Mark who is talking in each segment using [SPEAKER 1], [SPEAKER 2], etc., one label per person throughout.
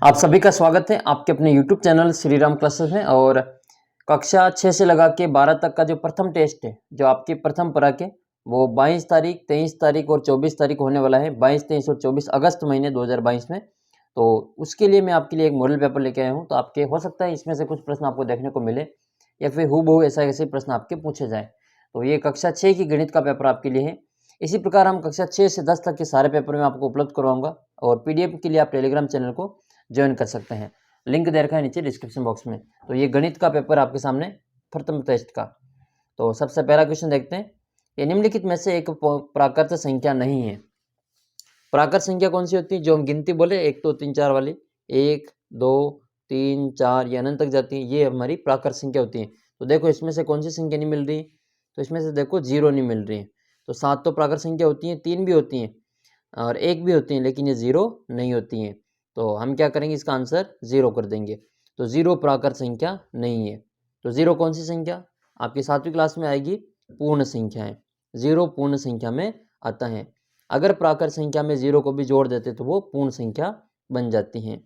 [SPEAKER 1] आप सभी का स्वागत है आपके अपने YouTube channel Shri Ram classes में। और कक्षा 6 से लगा के 12 तक का जो प्रथम टेस्ट है, जो आपकी प्रथम परा के, वो 22 तारीख, 23 तारीख और 24 तारीख होने वाला है। 22, 23 और 24 अगस्त महीने 2022 में। तो उसके लिए मैं आपके लिए एक मॉडल पेपर लेके आया हूँ। तो आपके हो सकता है इसमें से कुछ प्रश्न आपको देखने को मिले या फिर हूबहू ऐसे प्रश्न आपके पूछे जाए। तो ये कक्षा 6 की गणित का पेपर आपके लिए है। इसी प्रकार हम कक्षा 6 से 10 तक के सारे पेपर मैं आपको उपलब्ध करवाऊंगा। और PDF के लिए आप टेलीग्राम चैनल को ज्वाइन कर सकते हैं। लिंक दे रखा है नीचे डिस्क्रिप्शन बॉक्स में। तो ये गणित का पेपर आपके सामने प्रथम टेस्ट का। तो सबसे पहला क्वेश्चन देखते हैं। ये निम्नलिखित में से एक प्राकृत संख्या नहीं है। प्राकृत संख्या कौन सी होती है? जो हम गिनती बोले 1 2 3 4 वाली, 1 2 3 4 ये अनंत तक जाती है, ये हमारी प्राकृत संख्या होती है। तो देखो इसमें से कौन सी संख्या नहीं मिल रही? तो इसमें से देखो 0 नहीं मिल रही है। तो 7 तो प्राकृत संख्या होती है, 3 भी होती हैं और 1 भी होती है, लेकिन ये 0 नहीं होती हैं। तो हम क्या करेंगे, इसका आंसर 0 कर देंगे। तो 0 प्राकृत संख्या नहीं है। तो 0 कौन सी संख्या आपकी 7वीं क्लास में आएगी? पूर्ण संख्या है। 0 पूर्ण संख्या में आता है। अगर प्राकृत संख्या में 0 को भी जोड़ देते तो वो पूर्ण संख्या बन जाती हैं।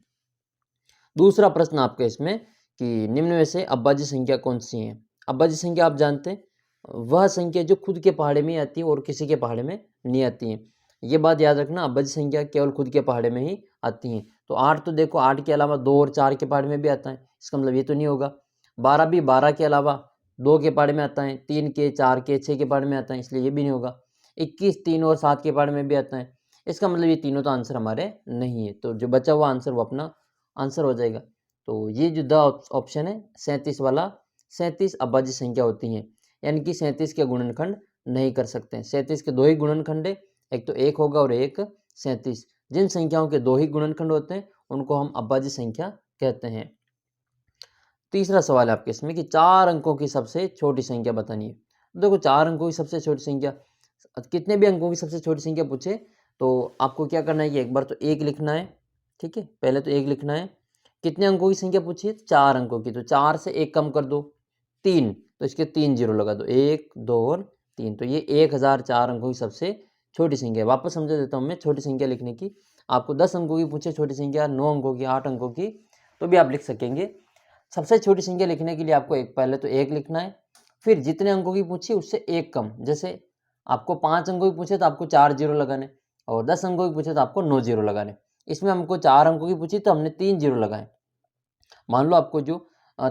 [SPEAKER 1] दूसरा प्रश्न आपका इसमें कि निम्न में से अभाज्य संख्या कौन सी है? अभाज्य संख्या आप जानते हैं, वह संख्या जो खुद के पहाड़े में आती है और किसी के पहाड़े में नहीं आती है। ये बात याद रखना, अभाज्य संख्या केवल खुद के पहाड़े में ही आती हैं। तो 8 तो देखो 8 के अलावा 2 और 4 के पहाड़े में भी आता है, इसका मतलब ये तो नहीं होगा। 12 भी 12 के अलावा 2 के पहाड़े में आता है, 3 के, 4 के, 6 के पहाड़े में आता है, इसलिए ये भी नहीं होगा। 21 3 और 7 के पहाड़े में भी आता है, इसका मतलब ये तीनों तो आंसर हमारे नहीं है। तो जो बचा हुआ आंसर वो अपना आंसर हो जाएगा। तो ये जो द ऑप्शन है 37 वाला, 37 अभाज्य संख्या होती हैं, यानी कि 37 के गुणनखंड नहीं कर सकते हैं। 37 के 2 ही गुणनखंड है, एक तो 1 होगा और एक 37। जिन संख्याओं के 2 ही गुणनखंड होते हैं उनको हम अभाज्य संख्या कहते हैं। तीसरा सवाल है आपके इसमें कि 4 अंकों की सबसे छोटी संख्या बतानी है। देखो 4 अंकों की सबसे छोटी संख्या, कितने भी अंकों की सबसे छोटी संख्या पूछे तो आपको क्या करना है कि एक बार तो 1 लिखना है। ठीक है, पहले तो 1 लिखना है। कितने अंकों की संख्या पूछी है? 4 अंकों की। तो 4 से 1 कम कर दो, 3, तो इसके 3 जीरो लगा दो, 1 2 और 3। तो ये 1004 अंकों की सबसे छोटी संख्या है। वापस समझा देता हूँ मैं छोटी संख्या लिखने की। आपको 10 अंकों की पूछे छोटी संख्या, 9 अंकों की, 8 अंकों की, तो भी आप लिख सकेंगे। सबसे छोटी संख्या लिखने के लिए आपको पहले तो 1 लिखना है, फिर जितने अंकों की पूछी उससे 1 कम। जैसे आपको 5 अंकों की पूछे तो आपको 4 जीरो लगाने, और 10 अंकों की पूछे तो आपको 9 जीरो लगाने। इसमें हमको 4 अंकों की पूछी तो हमने 3 जीरो लगाए। मान लो आपको जो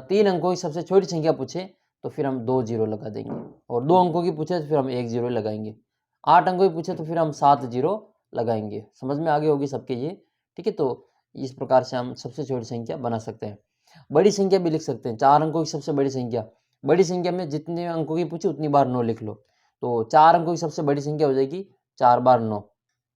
[SPEAKER 1] 3 अंकों की सबसे छोटी संख्या पूछे तो फिर हम 2 जीरो लगा देंगे, और 2 अंकों की पूछे तो फिर हम 1 जीरो लगाएंगे। 8 अंकों की पूछे तो फिर हम 7 जीरो लगाएंगे। समझ में आगे होगी सबके ये? ठीक है, तो इस प्रकार से हम सबसे छोटी संख्या बना सकते हैं। बड़ी संख्या भी लिख सकते हैं, 4 अंकों की सबसे बड़ी संख्या। बड़ी संख्या में जितने अंकों की पूछी उतनी बार 9 लिख लो। तो 4 अंकों की सबसे बड़ी संख्या हो जाएगी 4 बार 9,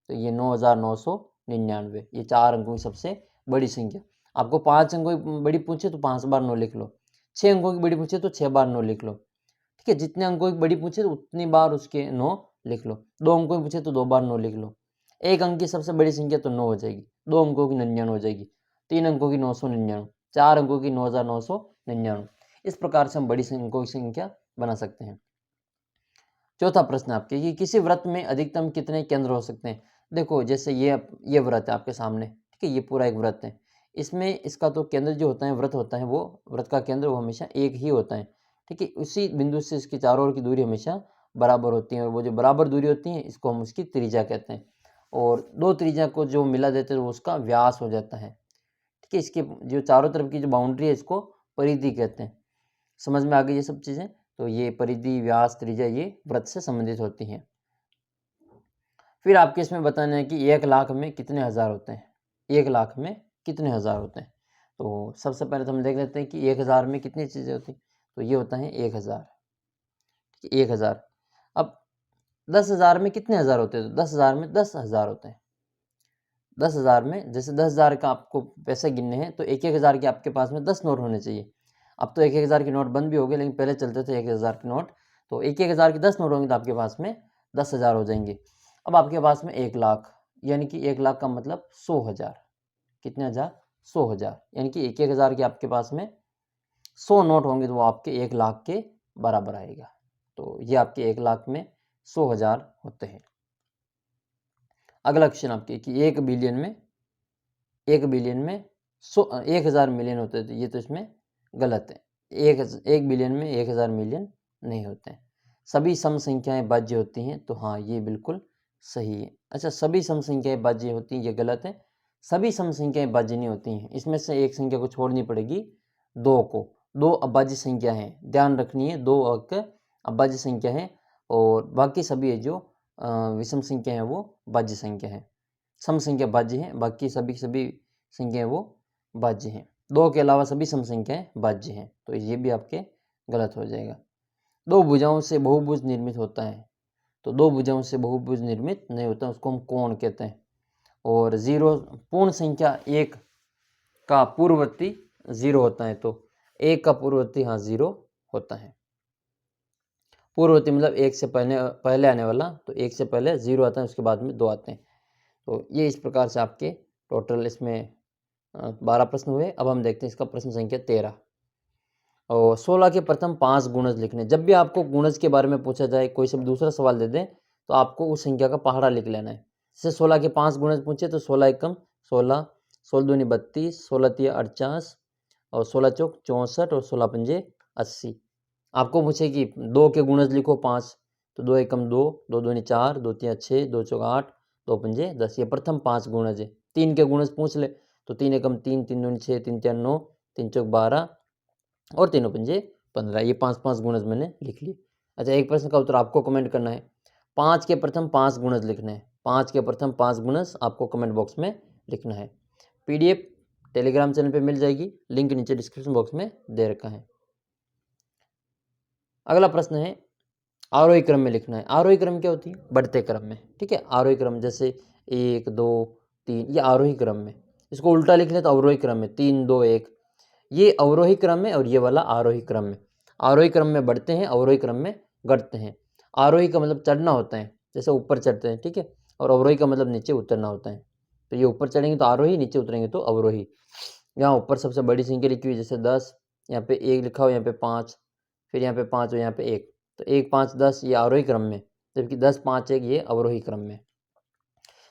[SPEAKER 1] तो ये 9999। ये 4 अंकों की सबसे बड़ी संख्या। आपको 5 अंकों की बड़ी पूछे तो 5 बार 9 लिख लो। 6 अंकों की बड़ी पूछे तो 6 बार 9 लिख लो। ठीक है, जितने अंकों की बड़ी पूछे तो उतनी बार उसके 9 लिख लो। 2 अंकों की पूछे तो 2 बार 9 लिख लो। 1 अंक की सबसे बड़ी संख्या तो 9 हो जाएगी, 2 अंकों की 99 हो जाएगी, 3 अंकों की 999, 4 अंकों की 9999। इस प्रकार से हम बड़ी अंकों की संख्या बना सकते हैं। चौथा प्रश्न आपके कि किसी व्रत में अधिकतम कितने केंद्र हो सकते हैं? देखो जैसे ये व्रत है आपके सामने, ठीक है, ये पूरा एक व्रत है। इसमें इसका तो केंद्र जो होता है, व्रत होता है, वो व्रत का केंद्र वो हमेशा एक ही होता है। ठीक है, उसी बिंदु से इसकी चारों ओर की दूरी हमेशा बराबर होती है, और वो जो बराबर दूरी होती है इसको हम उसकी त्रिज्या कहते हैं। और 2 त्रिज्या को जो मिला देते हैं वो उसका व्यास हो जाता है। ठीक है, इसके जो चारों तरफ की जो बाउंड्री है इसको परिधि कहते हैं। समझ में आ गई ये सब चीज़ें? तो ये परिधि, व्यास, त्रिज्या ये व्रत से संबंधित होती हैं। फिर आपके इसमें बताना है कि 1 लाख में कितने हज़ार होते हैं? 1 लाख में कितने हज़ार होते हैं? तो सबसे पहले तो हम देख लेते हैं कि 1000 में कितनी चीज़ें होती हैं। तो ये होता है 1000, 1000। अब 10,000 में कितने हज़ार होते हैं? तो 10,000 में 10,000 होते हैं। 10,000 में जैसे 10,000 का आपको पैसे गिनने हैं तो 1-1 हज़ार के आपके पास में 10 नोट होने चाहिए। अब तो 1-1 हज़ार के नोट बंद भी हो गए, लेकिन पहले चलते थे 1 हज़ार के नोट। तो 1-1 हज़ार के 10 नोट होंगे तो आपके पास में 10,000 हो जाएंगे। अब आपके पास में 1 लाख, यानी कि 1 लाख का मतलब 100,000। कितने हज़ार? 100,000, यानी कि 1-1 हज़ार के आपके पास में 100 नोट होंगे तो वो आपके 1 लाख के बराबर आएगा। तो ये आपके 1 लाख में 100,000 होते हैं। अगला क्वेश्चन आपके कि 1 बिलियन में 1000 मिलियन होते हैं, तो ये तो इसमें गलत है। 1 बिलियन में 1000 मिलियन नहीं होते हैं। सभी सम संख्याएं बाज्य होती हैं, तो हाँ ये बिल्कुल सही है। अच्छा, सभी सम संख्याएं बाज्य होती हैं, ये गलत है। सभी सम संख्याएं बाज्य नहीं होती हैं, इसमें से एक संख्या को छोड़नी पड़ेगी, 2 को। 2 अबाज्य संख्या है, ध्यान रखनी है, 2 अंक अबाज्य संख्या है और बाकी सभी जो विषम संख्या है वो बाज्य संख्या है। सम संख्या बाज्य है, बाकी सभी संख्याएं वो बाज्य हैं। 2 के अलावा सभी सम संख्याएं बाज्य हैं, तो ये भी आपके गलत हो जाएगा। 2 भुजाओं से बहुभुज निर्मित होता है, तो 2 भुजाओं से बहुभुज निर्मित नहीं होता, उसको हम कोण कहते हैं। और 0 पूर्ण संख्या 1 का पूर्ववर्ती 0 होता है, तो 1 का पूर्ववर्ती हाँ 0 होता है। पूर्ववर्ती मतलब 1 से पहले आने वाला, तो 1 से पहले 0 आता है, उसके बाद में 2 आते हैं। तो ये इस प्रकार से आपके टोटल इसमें 12 प्रश्न हुए। अब हम देखते हैं इसका प्रश्न संख्या 13 और 16 के प्रथम 5 गुणज लिखने। जब भी आपको गुणज के बारे में पूछा जाए, कोई सब दूसरा सवाल दे दें, तो आपको उस संख्या का पहाड़ा लिख लेना है। जैसे 16 के 5 गुणज पूछे तो 16 एकम 16, 16 दूनी 32, 16 तिया 48 और 16 चौक 64 और 16 पंजे 80। आपको पूछे कि 2 के गुणज लिखो 5, तो 2 एकम 2, 2 दूनी 4, 2 तिया 6, 2 चौक 8, 2 पंजे 10। ये प्रथम 5 गुणज है। 3 के गुणज पूछ ले तो 3 एकम 3, 3 दूनी 6, 3 तिया 9, 3 चौक 12 और 3 पंजे 15। ये 5 गुणज मैंने लिख लिए। अच्छा, एक प्रश्न का उत्तर आपको कमेंट करना है। 5 के प्रथम 5 गुणज लिखने हैं। 5 के प्रथम 5 गुणज आपको कमेंट बॉक्स में लिखना है। PDF टेलीग्राम चैनल पे मिल जाएगी, लिंक नीचे डिस्क्रिप्शन बॉक्स में दे रखा है। अगला प्रश्न है, आरोही क्रम में लिखना है। आरोही क्रम क्या होती है? बढ़ते क्रम में, ठीक है। आरोही क्रम जैसे 1 2 3, ये आरोही क्रम में। इसको उल्टा लिख ले तो अवरोही क्रम में, 3 2 1। ये अवरोही क्रम में और ये वाला आरोही क्रम में। आरोही क्रम में बढ़ते हैं, अवरोही क्रम में घटते हैं। आरोही का मतलब चढ़ना होता है, जैसे ऊपर चढ़ते हैं, ठीक है। और अवरोही का मतलब नीचे उतरना होता है। तो ये ऊपर चढ़ेंगे तो आरोही, नीचे उतरेंगे तो अवरोही। यहाँ ऊपर सबसे बड़ी संख्या लिखी हुई, जैसे 10, यहाँ पे 1 लिखा हो, यहाँ पे 5, फिर यहाँ पे 5 और यहाँ पे 1, तो 1 5 10 ये आरोही क्रम में, जबकि 10 5 1 ये अवरोही क्रम में।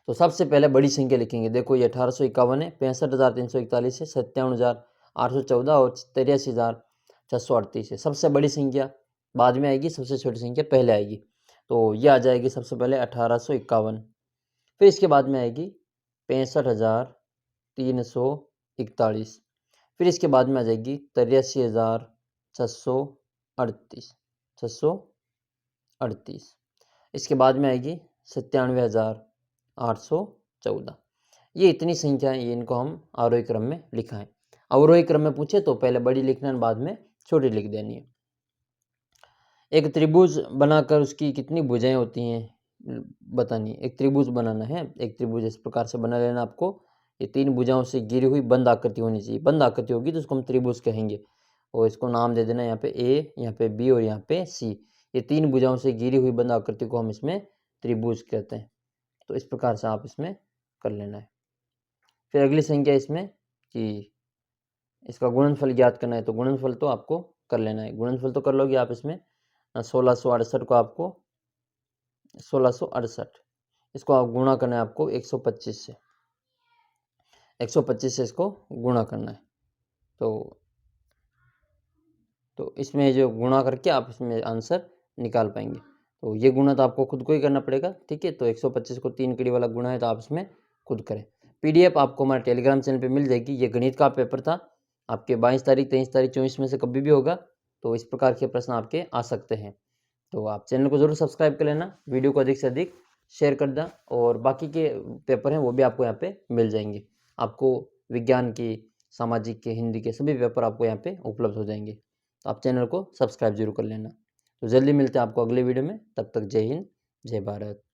[SPEAKER 1] तो सबसे पहले बड़ी संख्या लिखेंगे। देखो ये 1851 है, 65,341 है, 57,814 और 83,638 है। सबसे बड़ी संख्या बाद में आएगी, सबसे छोटी संख्या पहले आएगी। तो ये आ जाएगी सबसे पहले 1851, फिर इसके बाद में आएगी 65,341, फिर इसके बाद में आ जाएगी 83,638, इसके बाद में आएगी 97,814। ये इतनी संख्या है, ये इनको हम आरोही क्रम में लिखा है। अवरोही क्रम में पूछे तो पहले बड़ी लिखना है, बाद में छोटी लिख देनी है। एक त्रिभुज बनाकर उसकी कितनी भुजाएं होती हैं बतानी है। एक त्रिभुज बनाना है, एक त्रिभुज इस प्रकार से बना लेना आपको। ये 3 भुजाओं से घिरी हुई बंद आकृति होनी चाहिए। बंद आकृति होगी तो उसको हम त्रिभुज कहेंगे और इसको नाम दे देना, यहाँ पे A, यहाँ पे B और यहाँ पे C। ये 3 भुजाओं से घिरी हुई बंद आकृति को हम इसमें त्रिभुज कहते हैं। तो इस प्रकार से आप इसमें कर लेना है। फिर अगली संख्या इसमें कि इसका गुणनफल ज्ञात करना है, तो गुणनफल तो आपको कर लेना है। गुणनफल तो कर लोगे आप इसमें 1668 को आपको 1668, इसको आप गुणा करना है आपको 125 से। 125 से इसको गुणा करना है। तो इसमें जो गुणा करके आप इसमें आंसर निकाल पाएंगे। तो ये गुणा तो आपको खुद को ही करना पड़ेगा, ठीक है। तो 125 को 3 कड़ी वाला गुणा है, तो आप इसमें खुद करें। PDF आपको हमारे टेलीग्राम चैनल पे मिल जाएगी। ये गणित का पेपर था, आपके 22 तारीख 23 तारीख 24 में से कभी भी होगा। तो इस प्रकार के प्रश्न आपके आ सकते हैं। तो आप चैनल को ज़रूर सब्सक्राइब कर लेना, वीडियो को अधिक से अधिक शेयर कर दें और बाकी के पेपर हैं वो भी आपको यहाँ पे मिल जाएंगे। आपको विज्ञान की, सामाजिक के, हिंदी के सभी पेपर आपको यहाँ पे उपलब्ध हो जाएंगे। तो आप चैनल को सब्सक्राइब जरूर कर लेना। तो जल्दी मिलते हैं आपको अगले वीडियो में, तब तक जय हिंद, जय भारत।